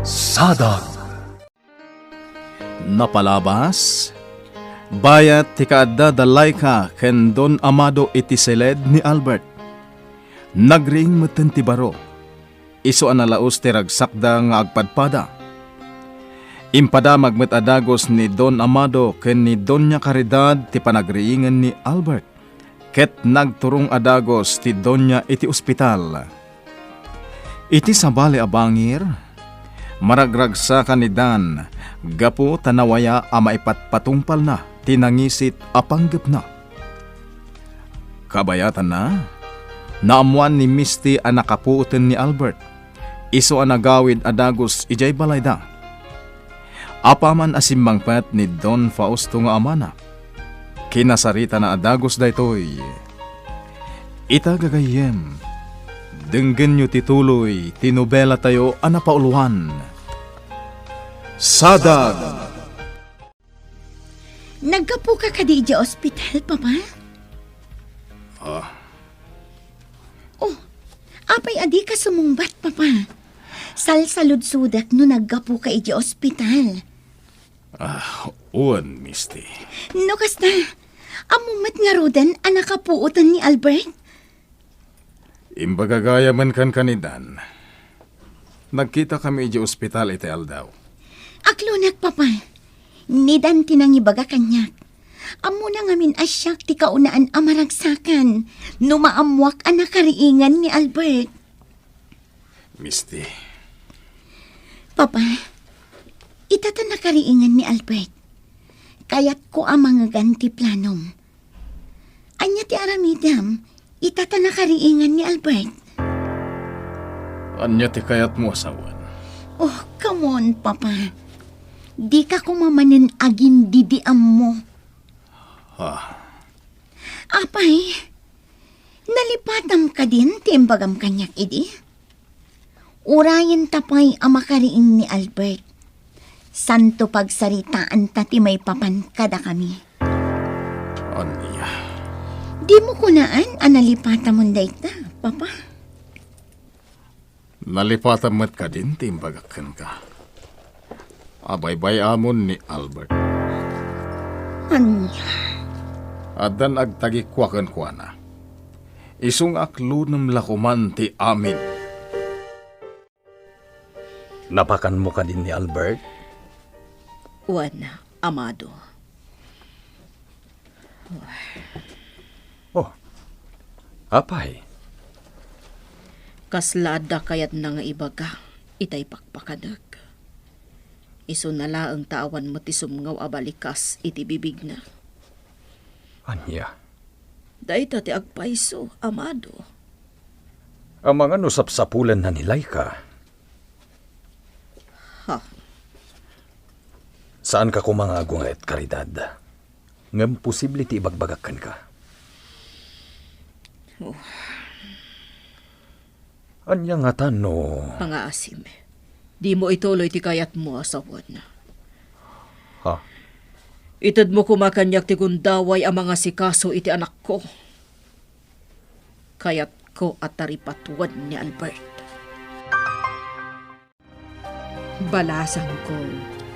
Sadag. Napalabas, bayat ti kaadda dalay ka ken Don Amado iti seled ni Albert. Nagring meten ti baro, iso analaos ti ragsakda nga agpadpada. Impadamag met adagos ni Don Amado ken ni Doña Caridad ti panagriingan ni Albert, ket nagturong adagos ti Doña iti ospital. Iti sabali abangir, maragragsa ka ni Dan, gapo tanawaya a maipatpatungpal na, tinangisit apanggap na. Kabayatan na, naamuan ni Misty ang nakapuoten ni Albert, iso ang nagawid adagos ijay balayda. Apaman asimbangpat ni Don Fausto nga amana, kinasarita na adagos daytoy. Itagagayem, denggen nyo tituloy, tinobela tayo anapauluhan. Sadag! Nagkapo ka di di ospital, Papa? Oh, apay adi ka sumungbat, Papa. Salsalud-sudak no nagkapo ka di ospital. Uwan, Misty. No kasta, amumat nga rodan ang nakapuutan ni Albert. Imbagagaya man kan kanidan. Nagkita kami di ospital iti aldaw. Aklunak, Papa. Nidan tinangibaga kanyak. Amo na ngamin asyak ti kaunaan amaragsakan. No maamwak ang nakariingan ni Albert. Misty. Papa, itata nakariingan ni Albert. Kaya't ko ang mga ganti planom. Anya ti aramidam, itata nakariingan ni Albert. Anya ti kayat mo asawan? Oh, come on, Papa. Di ka kumamanin agin didiam mo. Apay, nalipatam ka din, timbagam kanyak idi. Urayan tapay ang makariing ni Albert. Santo pagsaritaan tati may papan kada kami. Anya? Di mo kunaan ang nalipatam mo dayta, Papa. Nalipatan mo't ka din, timbagakan ka. Abaybay amon ni Albert. Anya? Adan agtagikwakan kwa na. Isung aklunam lakuman ti amin. Napakan mo ka din ni Albert? Juan Amado. Oh, apay. Kaslada kayat na nga ibaga, itay pakpakadag. Iso nala ang tawan mo ti sumngaw abalikas iti bibig na. Anya? Dahita ti agpaiso, Amado. Ang mga nusap-sapulan na nilay ka. Ha? Saan ka kumangagong at Caridad? Ngam posible ti ibagbagakan ka. Oh. Anya nga tano? Pangaasim. Di mo ituloy ti kayat mo asawan na. Ha? Itad mo kumakanyak ti gundaway ang mga sikaso iti anak ko. Kayat ko at taripatuan ni Albert. Balasang ko,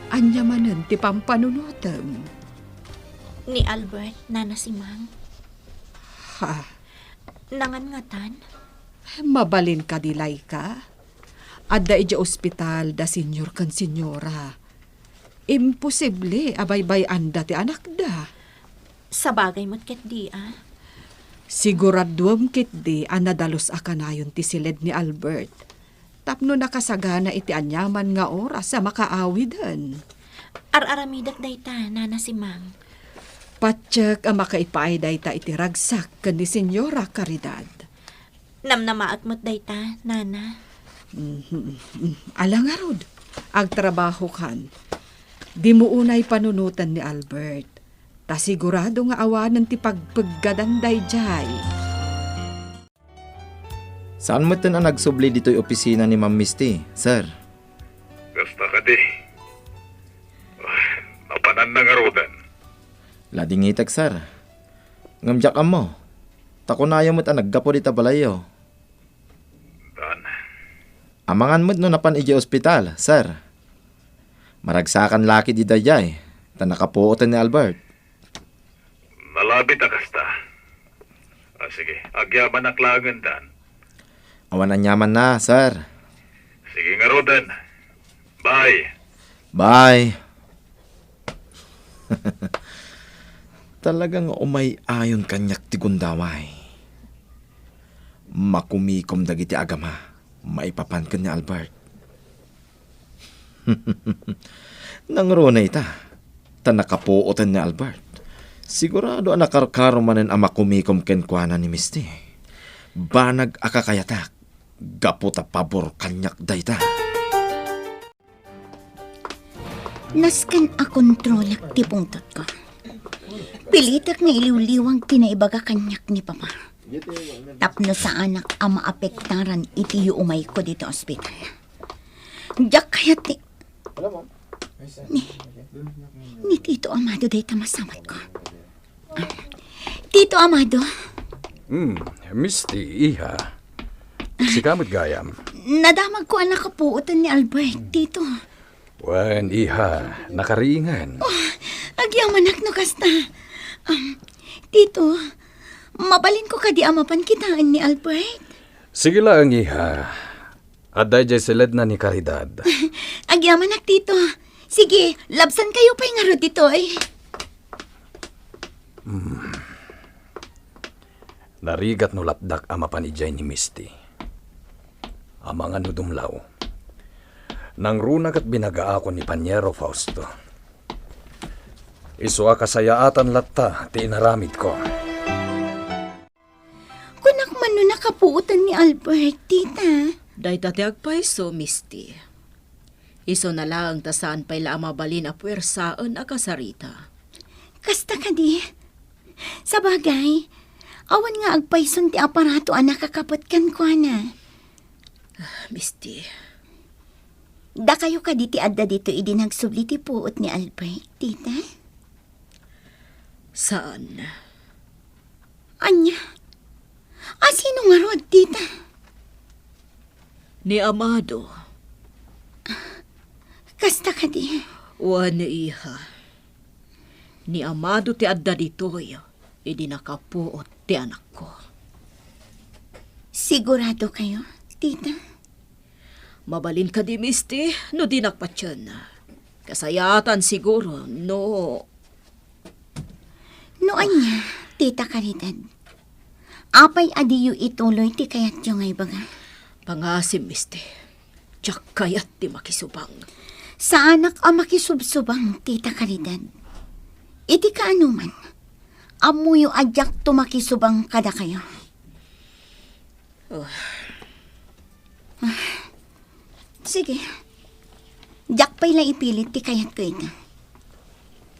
anyamanan ti pampanunutem. Ni Albert, nana si Mang. Ha? Nangangatan? Mabalin ka dilay ka? Adda ija ospital da senyor kan senyora. Imposible abaybay anda ti anak da. Sa bagay mo't ket di Siguraduam kit di anadalos akanayon ti silid ni Albert. Tapno nakasagana iti anyaman nga oras sa makaawidan. Ar-aramidak dayta, nana si Mang. Patsyak ang makaipay dayta iti ragsak kan ni Senyora Caridad. Namnamaak mo't dayta, nana. Alang arod, agtrabaho kan. Di mo unay panunutan ni Albert. Ta sigurado nga awanan ti pagpaggadanday jay. Saan mo ito na nagsubli dito'y opisina ni Ma'am Misty, sir? Gasta ka di. Napanan na nga rodan. Ladingitag, sir. Ngamjak mo. Takunayo mo't naggapo dita balayo. Dan, Amangan mo't no napan iji ospital, sir. Maragsakan laki di dayay, ta nakapuotan ni Albert. Malabit akasta. Sige, agyaman aklangan dan. Awan ang yaman na, sir. Sige nga Rodan. Bye. Bye. Talagang umay ayon kanyak ti gundaway. Makumikom dagiti agama. Maipapan ka ni Albert. Nangrunay ta. Ta nakapuotan ni Albert. Sigurado ang nakarkaro manen ang makumikom kenkwana ni Misty. Banag akakayatak. Gaputa pabor kanyak dayta. Naskan a kontrolak ti pungtot ko. Pilitak nga iliwliwang tinaibaga kanyak ni Papa. Tapno sa anak ang maapektaran iti umay ko dito ospital. Diyak kaya ti... Ni Tito Amado day tamasamat ko. Tito Amado, Misty, iha. Sikamot gayam. nadamag ko ang nakapuotan ni Albert, Tito. Wan, iha. Nakaringan. Agyamanak no kasta. Tito, mabalin ko kadi amapan kitaan ni Albert. Sige lang, iha. Aday jay silid na ni Caridad. Agyamanak, Tito. Sige, labsan kayo pa'y nga ro dito eh. Narigat no lapdak amapan ijay ni Misty. Amangan no dumlaw. Nang runag at binaga ako ni Panyero Fausto. Iso kasayaatan latta, ti inaramid ko. Kunak man no nakapuutan ni Albert, tita. Dayta ti agpaiso, Misty. Iso na lang ta saan pa'y mabalin a puwersaan a kasarita. Kasta ka di. Sa bagay, awan nga agpayson ti aparato ang nakakapot kan ko na. Misty, Da kayo ka di ti adda dito idi nagsubli ti puot ni Albert, tita. saan? Anya? Sino nga rod, tita? Ni Amado. Kasta ka di. Wan iha. Ni Amado ti adda ditoy, idi nakapuot ti anak ko. Sigurado kayo, tita? Mabalin ka di, Misty, no di nakpatyan. Kasayatan siguro, no. No anya, tita Caridad. Apay adiyo ituloy ti kayat yung ay baga. Pangasim, Misty. Tiyak kayat ti makisubang. Sa anak ang makisubsubang, tita Caridad. Iti kaanuman, amuyo adyak tumakisubang kada kayo. Sige. Diyak pa'y la ipilit ti kayat ko ito.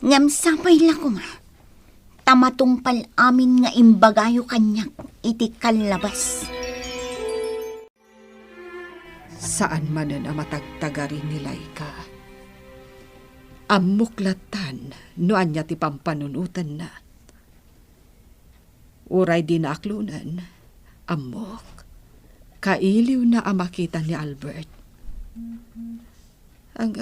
Ngam sapay la kuma. Tamatungpal amin nga imbagayo kanyak iti kalabas. Saan man na matagtagarin ni Laika? Amuklatan no anya ti pampanunutan na. Uray din aklunan, amok, kailiw na amakita ni Albert. Ang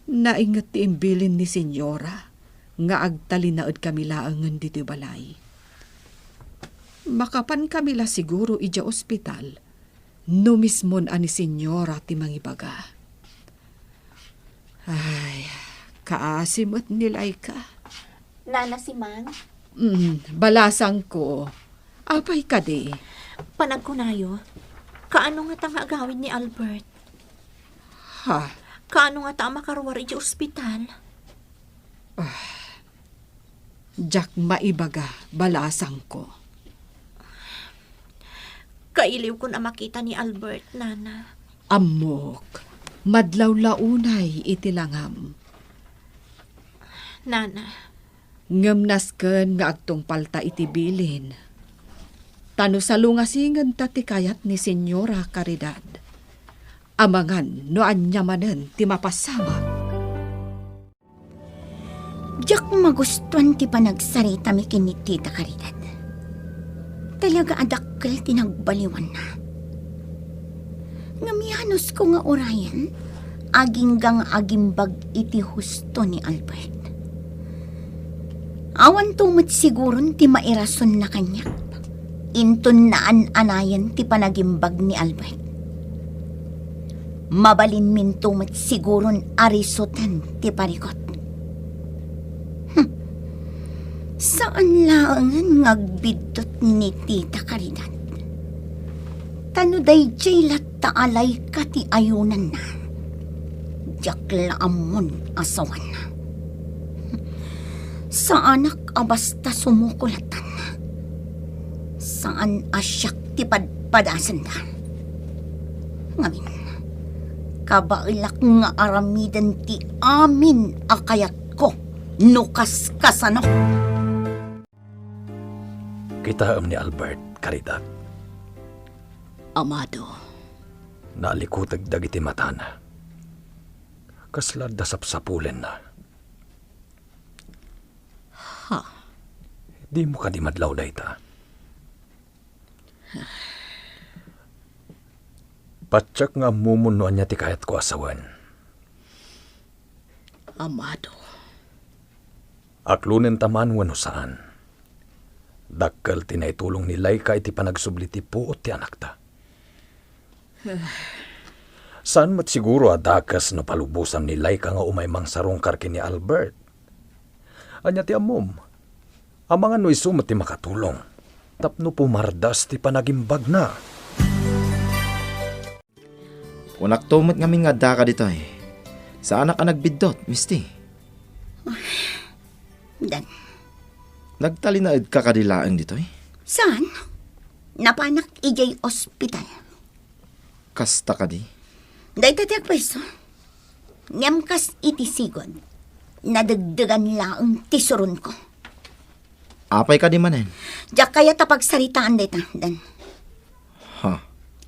naingat ti imbilin ni Senyora nga agtalinaod kami laangan dito balay. Makapan kami la siguro ija ospital no mismon ani Senyora ti mangibaga. Ay, kaasimot ni Laika. Nana si Mang, Balasang ko. Apay ka di. panagkunayo. Kaano nga tang agawin ni Albert? Ha? Kaano nga ta makaruwar iti ospital? Jack maibaga, balasang ko. Kailiw ko na makita ni Albert, Nana. Amok, madlaw-launay itilangam. Nana, Ngamnasken nga agtong palta itibilin. Tano sa lungasingan tatikayat ni Senyora Caridad. Amangan no anyamanen ti mapasama. Diyak magustuhan ti panagsarita mi kin ni Tita Caridad. Talaga adakkel ti nagbaliwan na. planos ko nga orayan, aginggang agimbag iti husto ni Albert. Awan tumot siguron ti mairason na kanya. Intun naan anayan ti panagimbag ni Albert. Mabalin min tumot siguron arisutan ti parikot. Saan laangan ngagbidot ni Tita Caridad? Tanuday jay lataalay ka ti ayunan na. Diyak laamon asawan na. Sa anak abasta sumukulatan na. Saan asyak ti padpadasan da. Ngamin, kabailak nga aramidan ti amin akayat ko. Nukas kasano. Kita ni Albert, Caridad. Amado, Nalikutag dagiti matana. Kaslad da sapsapulen na. ha, Di mo ka di madlaw dayta. Patsak nga mumunuan niya ti kayat ko asawan. Amado, Aklunen taman wano saan. Dakkel tinaitulong ni Laika iti panagsubli ti puot ti anak ta. Saan mat siguro adakas no palubusan ni Laika nga umay mang sarungkar kini Albert? Anya ti amom. Ang mga no isumat ti makatulong. Tapno pumardas ti panagimbag na. Unak tumot ngamin nga daka dito eh. Sa anak ka nagbidot, Misty. Dan, Nagtalinaid ka kadilaan dito eh. saan? Napanak ijay ospital. Kasta ka di. Day tatiag pwesto. Nyamkas iti sigod. Nadagdagan laang tisurun ko. Apay ka di manen. Diyak kaya tapagsaritaan dita, Dan. Ha?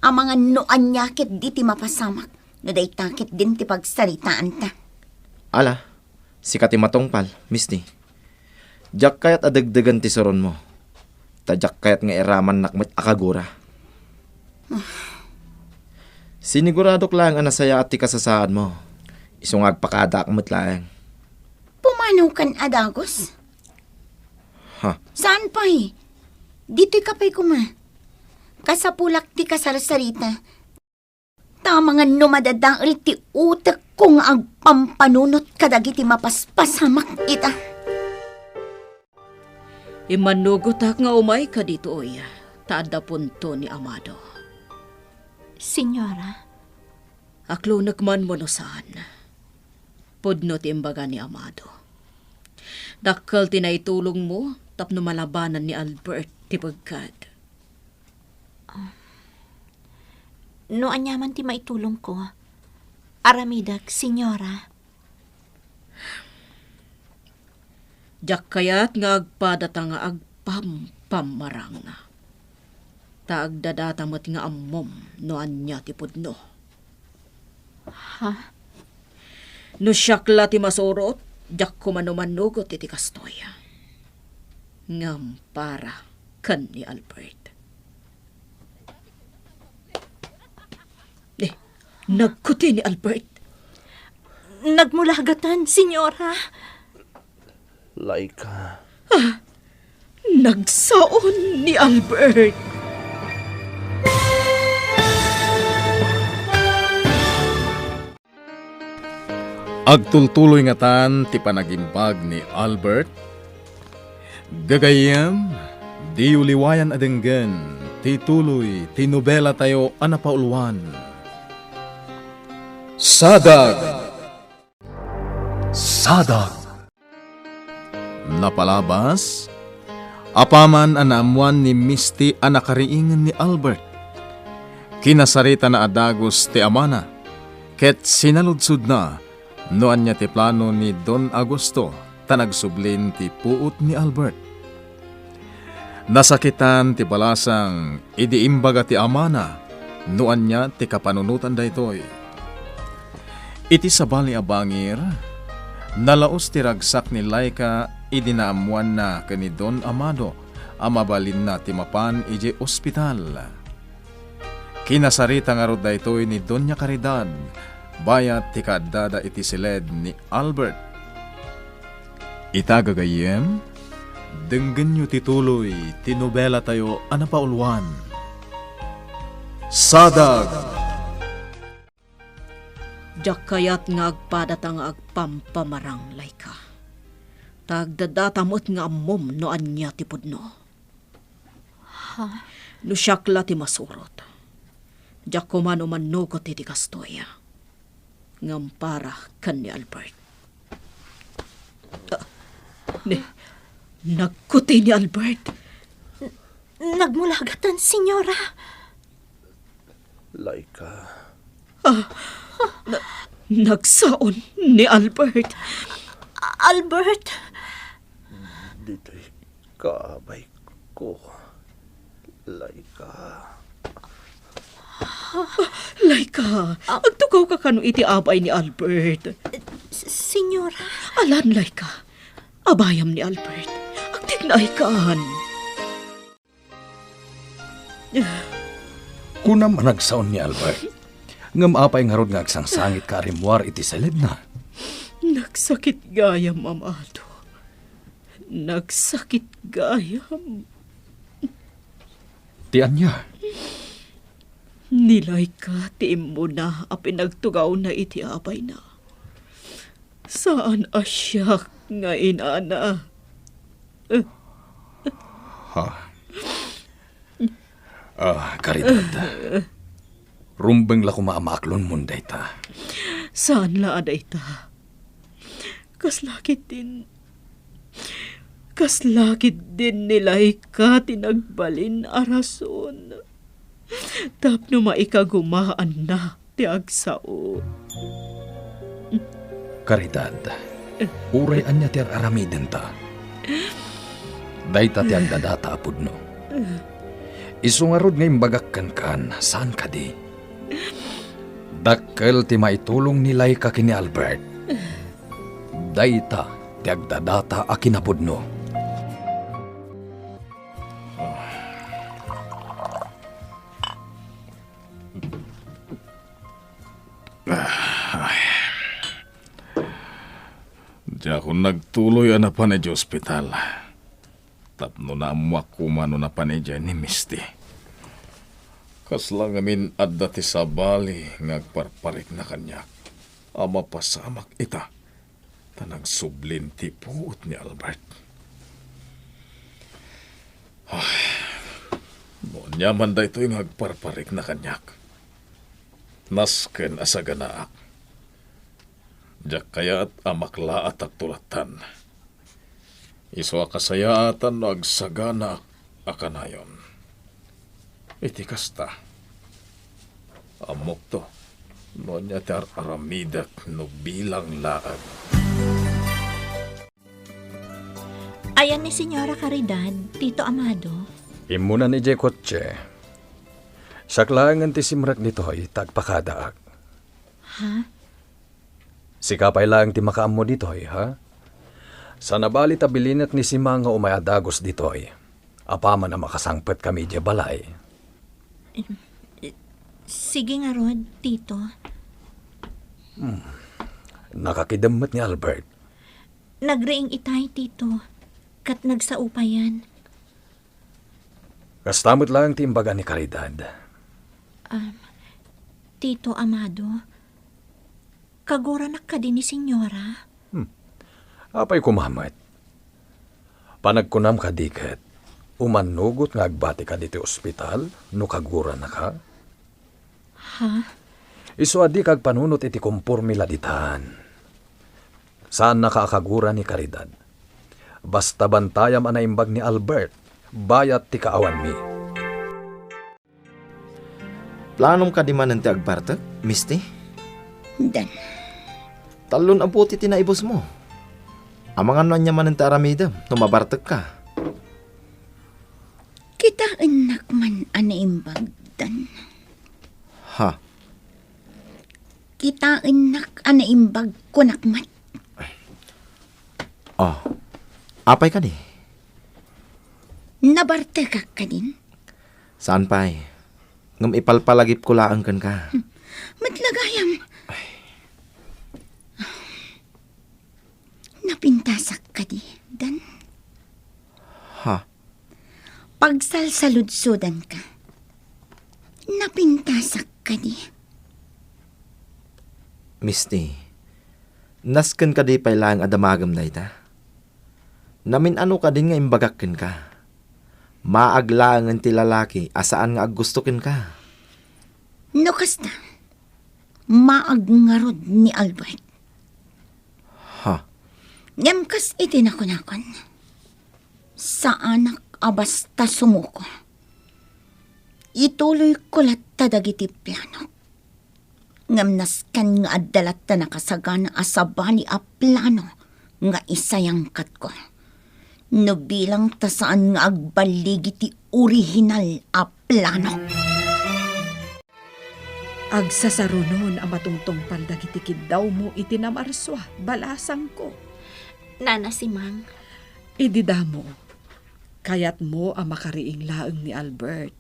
Ang mga noan nyakit di ti mapasamak. No day takit din ti pagsaritaan ta. Ala, si kati matongpal, Misty. Diyak kayat adagdagan ti soron mo. Tadyak kayat nga iraman nakmet akagura. Siniguradok lang ang nasaya at ti kasasaan mo. Isungag pakada akmet lang. Pumanaw kan adagos? Ha? Saan pa eh? Dito'y kapay ko ma. Kasapulak ti kasarsarita. Tama nga numadadaal ti utak kong agpampanunot kadagiti mapaspasamak ita. imanugotak nga umay ka dito oy. Taada punto ni Amado. Senyora, Aklo nagman mo no saan. Pudno ti imbaga ni Amado. Dakkel tinaitulong mo tapno malabanan ni Albert ti pagkad. no anyaman ti maitulong ko. Aramidak, senyora. Diyak kayat nga agpadata nga agpamarang na. Taagdadata mo't nga ammom no anya ti pudno. Ha? No siyakla ti masurot, diyak kumanumanugot iti kastoya. Ngam para kan ni Albert. Nagkuti ni Albert. Nagmulagatan, senyora. Laika. Nagsaon ni Albert. Agtultuloy nga tan ti panagimbag ni Albert. Gagayam, di uliwayan adenggen, ti tuloy, ti nobela tayo anapauluan. Sadag! Sadag! Napalabas, apaman anaamuan ni Misty anakariingan ni Albert. Kinasarita na adagos ti amana, ket sinaludsud na noan niya ti plano ni Don Agosto tanagsublin ti puot ni Albert. Nasakitan ti balasang idiimbaga ti amana noan niya ti kapanunutan daytoy. Iti sabali abangir, nalaos ti ragsak ni Laika idinaamuan na kani Don Amado amabalin na ti mapan ije ospital. Kinasarita nga rod daytoy ni Doña Caridad, bayat ti kaaddada iti siled ni Albert. Itagagayem, denggen nyo tituloy, tinobela tayo anapaulwan. Sadag! Diyak kayat nga agpadat ang agpampamarang layka. Tagdadatamot nga amom no anya ti pudno. No siyakla ti masurot. Diyak kumano manugot ti kastoya. Ngampara kan ni Albert. Nagkuti ni Albert. Nagmulagatan, senyora. Laika. Nagsaon ni Albert. Albert, Dito'y kaabay ko. Laika. Laika, agtugaw ka kano iti abay ni Albert. senyora. Alan, Laika. Abayam ni Albert. Agtignay kaan. Kunam managsaon ni Albert. Ngam apay nga rod nga agsangsangit ka rimwar iti salid na. Nagsakit gayam, amado. Nagsakit gayam. Tiyan niya. Nilay ka, tiim mo na, a pinagtugaw na iti abay na. Saan asyak nga inana? Caridad. Rumbeng la kumamaklon munday ta. Saan la aday ta? Kaslakit din nilay ka tinagbalin arason. Tapno maikagumaan na ti agsao. Caridad. Uray anya ti aramiden ta. Dayta ti agdadata apudno. Isungarod nga imbagakkan kan, saan ka di? Dakkel ti maitulong nilay ka kini Albert. Dayta ti agdadata a kinapudno. Di ako nagtuloy na pa ni hospital. Tapno na amuak kumano na pa ni ni Misty. Kaslang amin adda ti sabali ngagparparik na kanyak. Ama pasamak ita. Tanang sublin ti puot ni Albert. Nyaman da ito'y ngagparparik na kanyak. Nasken asaganaak. Diyak kaya't amakla at agtulatan. Iso akasayaatan no agsagana akanayon. Iti kasta. Amok to. No niya tar aramidak no bilang laag. Ayan ni Senyora Caridad, Tito Amado. Imuna ni Jekotche. Saklangan ti simrak nito ay tagpakadaak. Ha? Sikapay lang ti makaam mo dito ay, ha? Sa nabali tabilinat ni si mga umayadagos dito ay, apama na makasangpet kami di balay. Sige nga Rod, Tito. Nakakidamot ni Albert. Nagreing itay, Tito. Kat nagsaupayan. Kastamot lang ti imbaga ni Caridad. Tito Amado, kagura na ka din ni Senyora. Apay kumamat. Panagkunam ka diket, umanugot nga agbati ka dito ospital, no kagura na ka. Ha? Iso adi kag panunot iti kumpurmila ditahan. Saan nakakagura ni Caridad? Basta bantayam anaimbag ni Albert, bayat ti kaawan mi. Planom ka di man ti agbartek, Misty? Dan, Talon ang puti tinaibos mo. Amangan man niya man ti aramidam, tumabartek ka. kita anak man anaimbag, Dan. Ha? Kita anak anaimbag kunakmat. Oh, apay ka di? Nabarte ka din. Saan pa'y? ngam ipalpalagip ko laang kan ka. Matlagayam. Napintasak ka di, Dan. Ha? Pagsalsaludsudan ka. Napintasak ka di. Misty, nasken ka di pailang adamagam da ita. Namin ano ka din nga imbagakken ka. Maaglangan ti lalaki asaan nga aggustoken ka. No kasta, maagngarod ni Albert. Ha? Ngemkas itinakon-akon. Sa anak abasta sumuko. Ituloy ko latta dagiti plano. Ngamnas kan nga adalat na nakasagana asabani a plano nga isayangkat ko. No bilang tasaan nga agbaligi ti original a plano. Agsasarunon ang matungtong paldagiti daw mo itinamarswa, balasang ko. Nana si Mang. Idida mo, kayat mo ang makariing laeng ni Albert.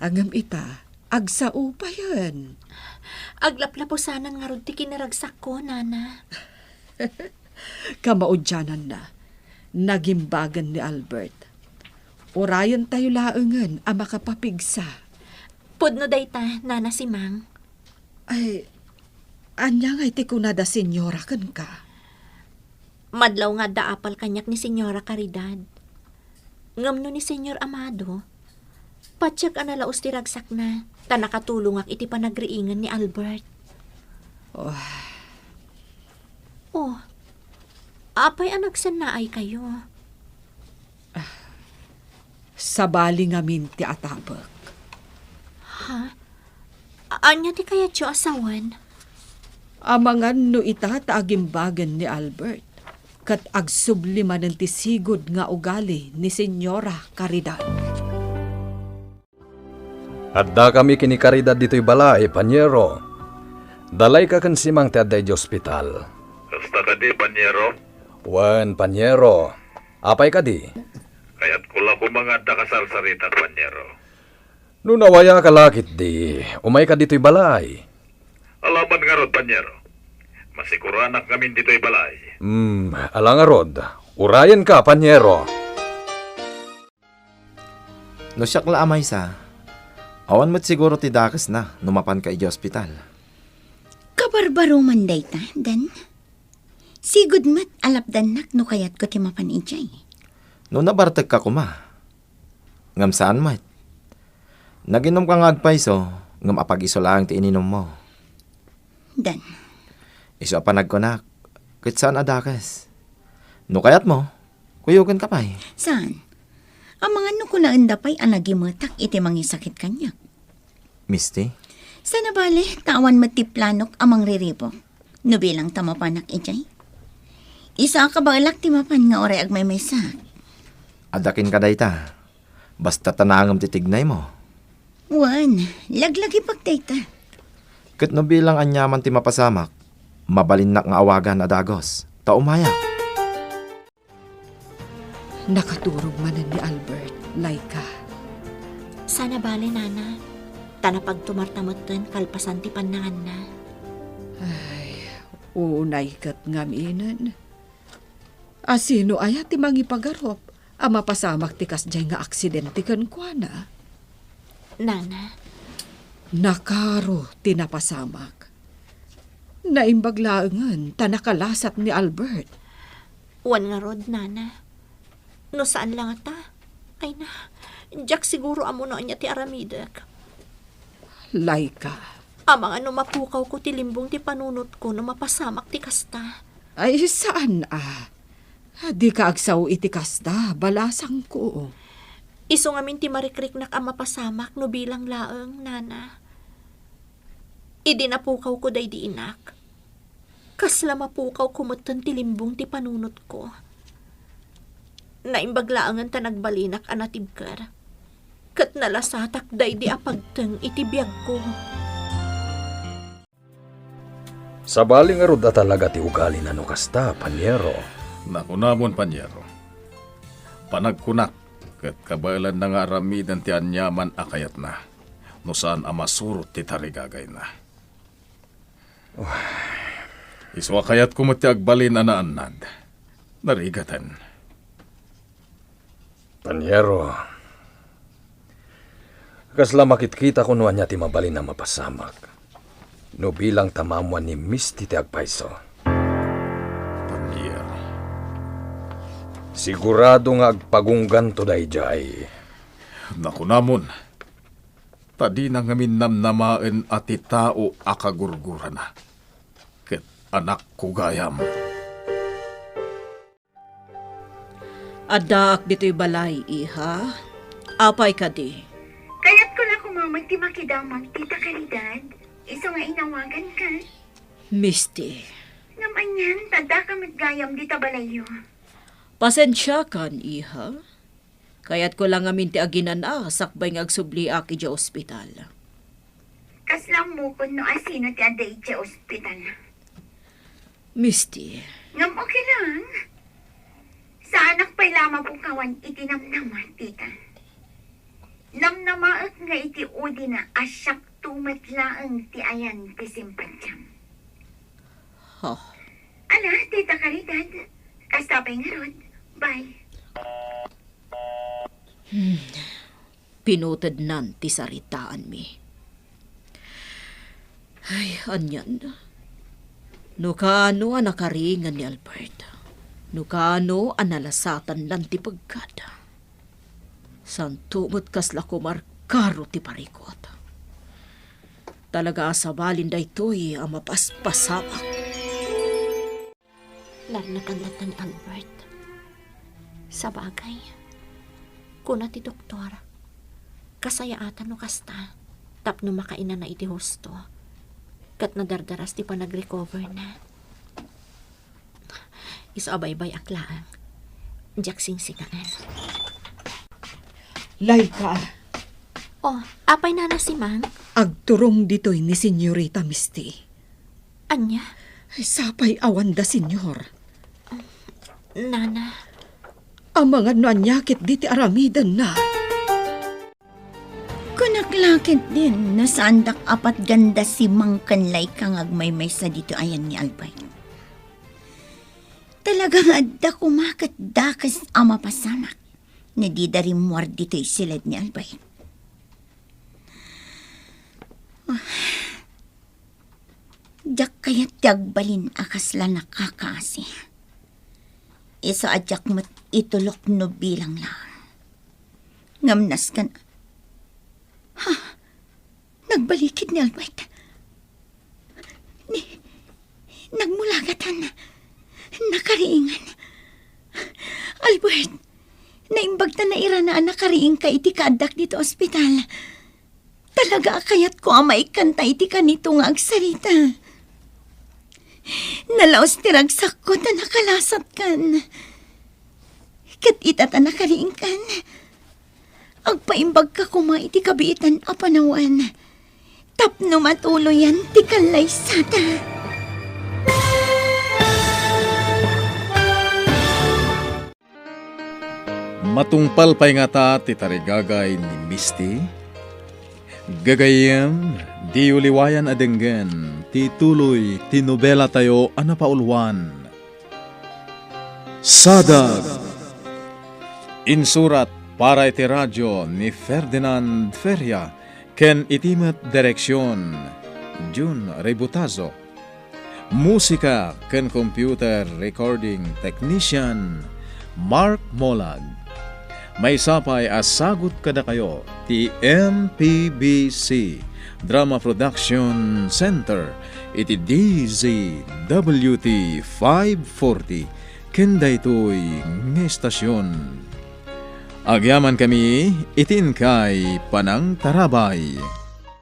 Angam ita, agsao pa yan. Aglaplapusanan nga rod ti kinaragsak ko, Nana. Kamaudyanan na, nagimbagan ni Albert. Orayon tayo laengan ang makapapigsa. Pudno dayta, Nana si Mang. Ay, anya nga iti kunada senyora kan ka. Madlaw nga daapal kanyak ni Senyora Caridad. Ngamno ni Senyor Amado, patsyak analaos ti ragsak na, ta nakatulong ak iti panagriingan ni Albert. Oh, apay anagsan na ay kayo. Sabali nga minti atapag. Ha? Anya ti kaya tiyo asawan? Amangan no ita taagimbagan ni Albert. Kat agsubliman ng tisigod nga ugali ni Senyora Caridad. Adda kami kini Caridad dito'y balay, Panyero. Dalay ka kan simang ti adday di ospital. Kasta ka di, Panyero. Wan, Panyero. Apay ka di? Kaya't kula ko mga dakasarsarita, Panyero. No nawaya ka lakit di, umay ka dito'y balay. Alaman nga rod, Panyero. Masiguranak kami dito'y balay. Alang rod. Urayan ka, Panyero. No siyak la amay sa, awan mo't siguro ti dakas na, numapan ka iti ospital. Kabarbaro man dayta, Dan. Sigud mat alapdanak no kayat ko ti mapan ijay. No nabartag ka kuma. Ngam saan mat? Naginom ka nga agpaiso, ngam apag-iso lang ti ininom mo. Dan, Iso apanag ko na, kit saan adakas? No kayat mo, kuyugan ka pa'y. saan? Ang mga nuko na indapay ang nagimutak iti mangisakit kanyak. Misty? Sa nabali, tawan matiplanok amang riribo. No bilang tamapanak ijay. Isa ka ba alak timapan nga oray agmay may sak? Adakin ka dayta. Basta tanangam titignay mo. Wan, laglagi pagdayta. Kat no bilang anyaman ti mapasamak, mabalinak nga awagan adagos. Taumaya. Nakaturog manan ni Albert, Laika. Sana bale, Nana. Tanapag tumartamutan kalpasan ti panangan na. Unay kat ngaminan. Asino aya ti mangipagarop, ang mapasamak ti kasjay nga aksidente kan kuana. Nana, Nakaro tinapasamak. Naimbaglaangan tanakalasat ni Albert. wan nga rod, Nana. No saan lang ata? Ay na, Jack siguro amo na niya ti aramidak. Laika. Amang ano mapukaw ko ti limbong ti panunot ko no mapasamak ti kasta. Ay saan Di ka agsaw iti kasta, balasang ko. Iso ngamin ti marikriknak ang mapasamak no bilang laeng, Nana. Idi napukaw ko day di inak. Kasla mapukaw kumutan ti limbong ti panunot ko. Naimbaglaangan ta nagbalinak anatibkar. Kat nalasatak day di apagteng iti biyag ko. Sa baling arod na talaga ti ugali na no kasta, Panyero. Nakunamon, Panyero. Panagkunak, kat kabalan na nga aramidan ti anyaman akayat na. no saan amasurot ti tarigagay na. Iswa kayat kumati agbalin anaanad. Narigatan. Panyero, kasla makitkita ko nuan niya ti mabalin na mapasamak. No bilang tamamuan ni Misty ti agpaiso. Panyero. Sigurado nga agpagunggan to dayjay. Naku namon. Tadi na ngamin namnamaen at tao akagurgura na. Ket anak ko gayam. Adak dito'y balay, iha. Apay ka di. Kaya't ko na kumamag ti makidamag, tita Caridad. Iso nga inawagan ka. Misty, Naman yan, tada ka matgayam di tabalayo. pasensya kan, iha. Kaya't ko lang amin ti aginan sakbay nga agsubli aki dya ospital. Kaslang mo ko no asino ti aday sa ospital. Misty, Ngam okay lang. Sa anak pa'y lama po kawan itinamnama, tita. Namnamaat nga iti udi na asyak tumatlaang ti ayan ti simpatyam. ha, Ala, tita Caridad. Kastapay nga rod. Bye. pinutad nan ti saritaan mi. Ay, anyan. No kaano ang nakaringan ni Albert. No kaano ang nalasatan lang ti pagkada. Santumot kasla ko markaro ti parikot. Talaga asabalin da ito'y ang mapaspasamak. Larnakanlat na ni Albert. Sa bagay, kuna ti doktor, kasayaatan no kasta, tapno makainan na iti husto, kat nadardaras ti pa nag-recover na. Isaabay-bay aklaang, jak singsingaan. Laika, Oh, apay na si Mang? agturong dito'y ni Senyorita Misty. Anya? Sapay awan da, senyor. Nana, Ang mga nanyakit di ti aramidan na. Kunaklakit din, nasandak apat ganda si Mang Kanlay kang agmaymay sa dito ayan ni Albert. Talagang adda kumakat dakas ama pasamak. Nadidari muar dito'y silad ni Albert. Diyak kaya't tiyagbalin akasla nakakaasi. Isa adyak mat itulok no bilang lang. Ngamnas ka na. Nagbalikid ni Albert. Nagmulagatan. Nakariingan. Albert, naimbagta na ira na nakariing ka iti kaadak dito ospital. Talaga kayat ko ang maikanta iti ka nito nga agsarita. Nalaos tiragsak ko na nakalasat kan. Kat itata nakariing kan. Agpaimbag ka kuma iti kabiitan a panawan. Tapno matuloy yan ti kalay sata. Matungpal pa'y nga ta ti tarigagay ni Misty. Gagayem, di uliwayan adenggen, ti tuloy, ti nobela tayo anapaulwan. Sadag! Insurat para iti radyo ni Ferdinand Feria, ken itimet direksyon, Jun Rebutazo. Musika ken computer recording technician, Mark Molag. May sapay as sagot kada kayo ti MPBC Drama Production Center iti DZWT 540 kenda ito'y ng estasyon. Agyaman kami itin kay Panang Tarabay.